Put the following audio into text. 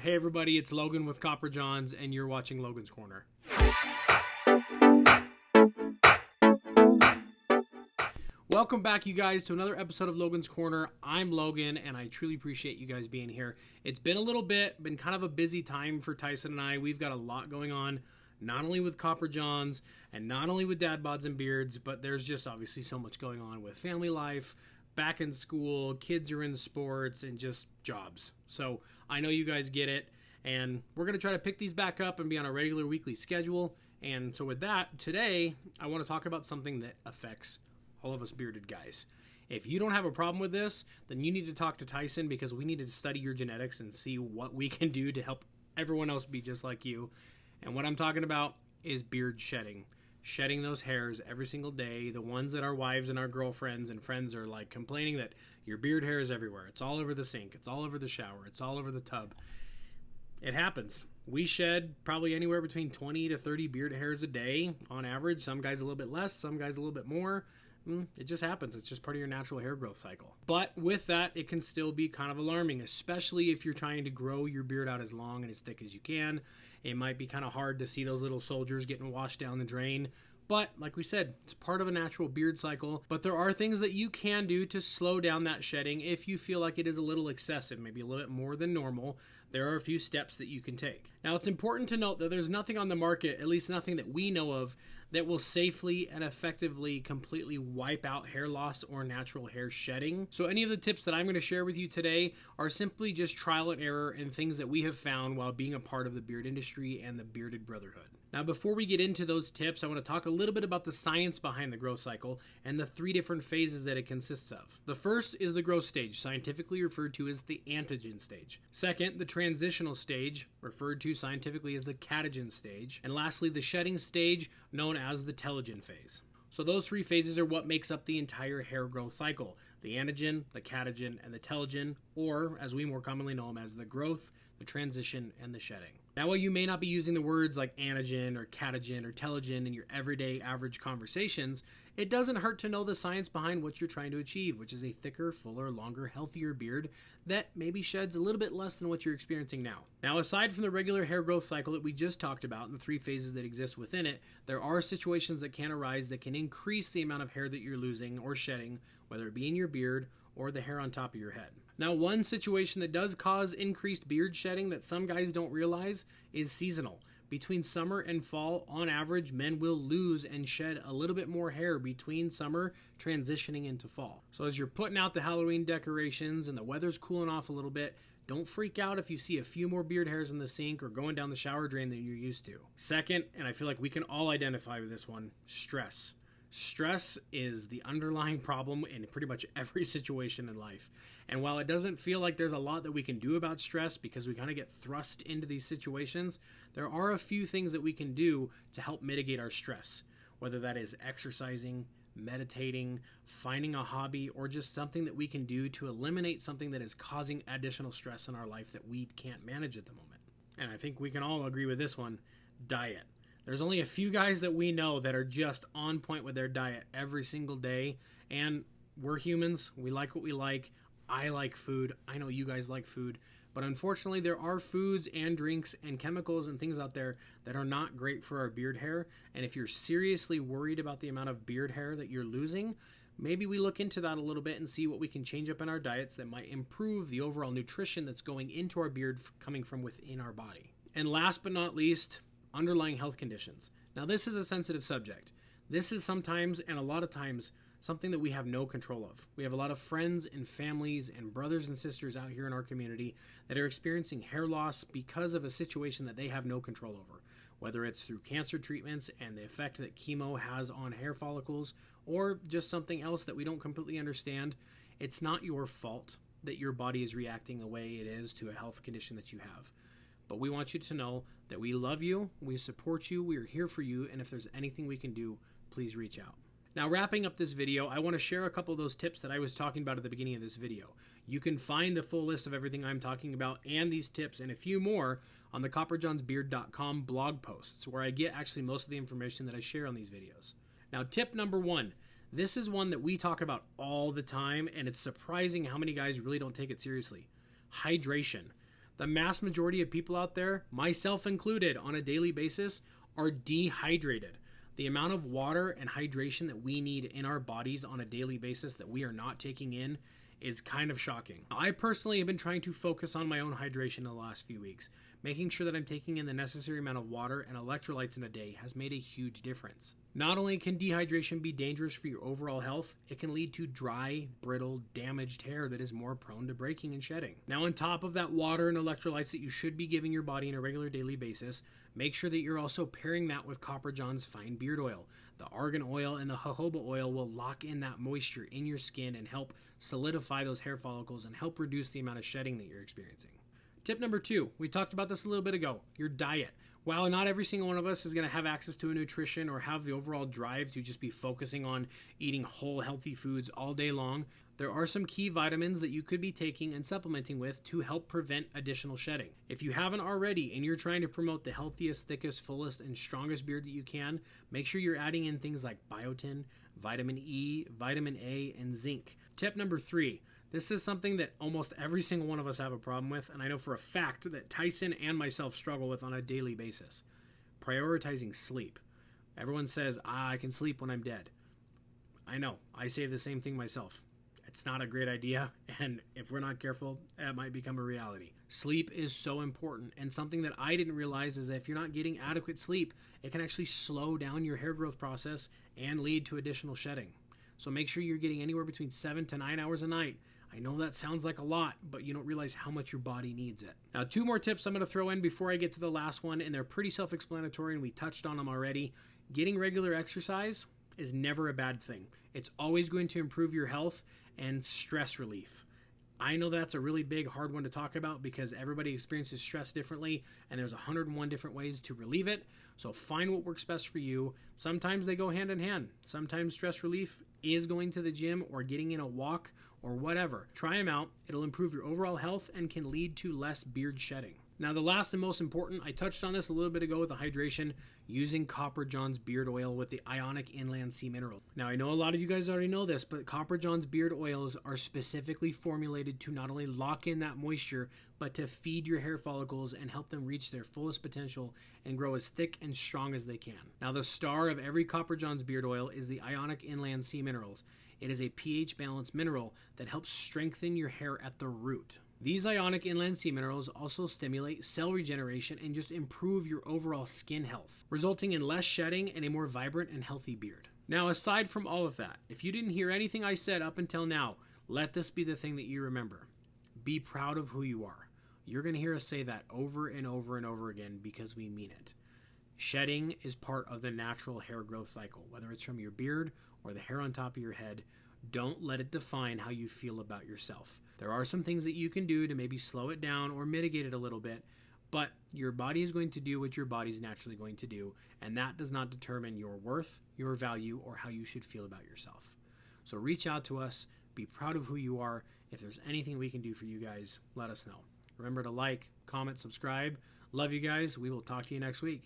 Hey everybody, it's Logan with Copper Johns, and you're watching Logan's Corner. Welcome back, you guys, to another episode of Logan's Corner. I'm Logan, and I truly appreciate you guys being here. It's been a little bit, been kind of a busy time for Tyson and I. We've got a lot going on, not only with Copper Johns, and not only with Dad Bods and Beards, but there's just obviously so much going on with family life, back in school, kids are in sports, and just jobs. So I know you guys get it, and we're going to try to pick these back up and be on a regular weekly schedule. And so with that, today, I want to talk about something that affects all of us bearded guys. If you don't have a problem with this, then you need to talk to Tyson, because we need to study your genetics and see what we can do to help everyone else be just like you. And what I'm talking about is beard shedding. Shedding those hairs every single day, the ones that our wives and our girlfriends and friends are like complaining that your beard hair is everywhere. It's all over the sink, it's all over the shower, it's all over the tub. It happens. We shed probably anywhere between 20 to 30 beard hairs a day on average. Some guys a little bit less, some guys a little bit more. It just happens. It's just part of your natural hair growth cycle. But with that, it can still be kind of alarming, especially if you're trying to grow your beard out as long and as thick as you can. It might be kind of hard to see those little soldiers getting washed down the drain. But like we said, it's part of a natural beard cycle. But there are things that you can do to slow down that shedding if you feel like it is a little excessive, maybe a little bit more than normal. There are a few steps that you can take. Now, it's important to note that there's nothing on the market, at least nothing that we know of, that will safely and effectively completely wipe out hair loss or natural hair shedding. So any of the tips that I'm going to share with you today are simply just trial and error and things that we have found while being a part of the beard industry and the bearded brotherhood. Now, before we get into those tips, I want to talk a little bit about the science behind the growth cycle and the three different phases that it consists of. The first is the growth stage, scientifically referred to as the anagen stage. Second, the transitional stage, referred to scientifically as the catagen stage. And lastly, the shedding stage, known as the telogen phase. So those three phases are what makes up the entire hair growth cycle: the anagen, the catagen, and the telogen, or as we more commonly know them as the growth, the transition, and the shedding. Now, while you may not be using the words like anagen or catagen or telogen in your everyday average conversations, it doesn't hurt to know the science behind what you're trying to achieve, which is a thicker, fuller, longer, healthier beard that maybe sheds a little bit less than what you're experiencing now. Now, aside from the regular hair growth cycle that we just talked about and the three phases that exist within it, there are situations that can arise that can increase the amount of hair that you're losing or shedding, whether it be in your beard or the hair on top of your head. Now, one situation that does cause increased beard shedding that some guys don't realize is seasonal. Between summer and fall, on average, men will lose and shed a little bit more hair between summer transitioning into fall. So as you're putting out the Halloween decorations and the weather's cooling off a little bit, don't freak out if you see a few more beard hairs in the sink or going down the shower drain than you're used to. Second, and I feel like we can all identify with this one, stress. Stress is the underlying problem in pretty much every situation in life. And while it doesn't feel like there's a lot that we can do about stress because we kind of get thrust into these situations, there are a few things that we can do to help mitigate our stress, whether that is exercising, meditating, finding a hobby, or just something that we can do to eliminate something that is causing additional stress in our life that we can't manage at the moment. And I think we can all agree with this one: diet. There's only a few guys that we know that are just on point with their diet every single day, and we're humans. We like what we like. I like food. I know you guys like food, but unfortunately there are foods and drinks and chemicals and things out there that are not great for our beard hair. And if you're seriously worried about the amount of beard hair that you're losing, maybe we look into that a little bit and see what we can change up in our diets that might improve the overall nutrition that's going into our beard coming from within our body. And last but not least, underlying health conditions. Now, this is a sensitive subject. This is sometimes, and a lot of times, something that we have no control of. We have a lot of friends and families and brothers and sisters out here in our community that are experiencing hair loss because of a situation that they have no control over, whether it's through cancer treatments and the effect that chemo has on hair follicles, or just something else that we don't completely understand. It's not your fault that your body is reacting the way it is to a health condition that you have. But we want you to know that we love you, we support you, we are here for you, and if there's anything we can do, please reach out. Now, wrapping up this video, I want to share a couple of those tips that I was talking about at the beginning of this video. You can find the full list of everything I'm talking about and these tips and a few more on the copperjohnsbeard.com blog posts, where I get actually most of the information that I share on these videos. Now, tip number one. This is one that we talk about all the time, and it's surprising how many guys really don't take it seriously. Hydration. The mass majority of people out there, myself included, on a daily basis are dehydrated. The amount of water and hydration that we need in our bodies on a daily basis that we are not taking in is kind of shocking. I personally have been trying to focus on my own hydration in the last few weeks. Making sure that I'm taking in the necessary amount of water and electrolytes in a day has made a huge difference. Not only can dehydration be dangerous for your overall health, it can lead to dry, brittle, damaged hair that is more prone to breaking and shedding. Now, on top of that water and electrolytes that you should be giving your body on a regular daily basis, make sure that you're also pairing that with Copper John's fine beard oil. The argan oil and the jojoba oil will lock in that moisture in your skin and help solidify those hair follicles and help reduce the amount of shedding that you're experiencing. Tip number 2, we talked about this a little bit ago, your diet. While not every single one of us is going to have access to a nutrition or have the overall drive to just be focusing on eating whole, healthy foods all day long, there are some key vitamins that you could be taking and supplementing with to help prevent additional shedding. If you haven't already and you're trying to promote the healthiest, thickest, fullest, and strongest beard that you can, make sure you're adding in things like biotin, vitamin E, vitamin A, and zinc. Tip number 3. This is something that almost every single one of us have a problem with, and I know for a fact that Tyson and myself struggle with on a daily basis. Prioritizing sleep. Everyone says, I can sleep when I'm dead. I know, I say the same thing myself. It's not a great idea, and if we're not careful, it might become a reality. Sleep is so important, and something that I didn't realize is that if you're not getting adequate sleep, it can actually slow down your hair growth process and lead to additional shedding. So make sure you're getting anywhere between 7 to 9 hours a night. I know that sounds like a lot, but you don't realize how much your body needs it. Now, 2 more tips I'm going to throw in before I get to the last one, and they're pretty self-explanatory, and we touched on them already. Getting regular exercise is never a bad thing. It's always going to improve your health and stress relief. I know that's a really big, hard one to talk about because everybody experiences stress differently, and there's 101 different ways to relieve it. So find what works best for you. Sometimes they go hand in hand. Sometimes stress relief is going to the gym or getting in a walk or whatever. Try them out. It'll improve your overall health and can lead to less beard shedding. Now, the last and most important, I touched on this a little bit ago with the hydration, using Copper John's beard oil with the ionic inland sea mineral. Now, I know a lot of you guys already know this, but Copper John's beard oils are specifically formulated to not only lock in that moisture, but to feed your hair follicles and help them reach their fullest potential and grow as thick and strong as they can. Now, the star of every Copper John's beard oil is the ionic inland sea minerals. It is a pH balanced mineral that helps strengthen your hair at the root. These ionic inland sea minerals also stimulate cell regeneration and just improve your overall skin health, resulting in less shedding and a more vibrant and healthy beard. Now, aside from all of that, if you didn't hear anything I said up until now, let this be the thing that you remember. Be proud of who you are. You're going to hear us say that over and over and over again because we mean it. Shedding is part of the natural hair growth cycle, whether it's from your beard or the hair on top of your head. Don't let it define how you feel about yourself. There are some things that you can do to maybe slow it down or mitigate it a little bit, but your body is going to do what your body's naturally going to do, and that does not determine your worth, your value, or how you should feel about yourself. So reach out to us, be proud of who you are. If there's anything we can do for you guys, let us know. Remember to like, comment, subscribe. Love you guys. We will talk to you next week.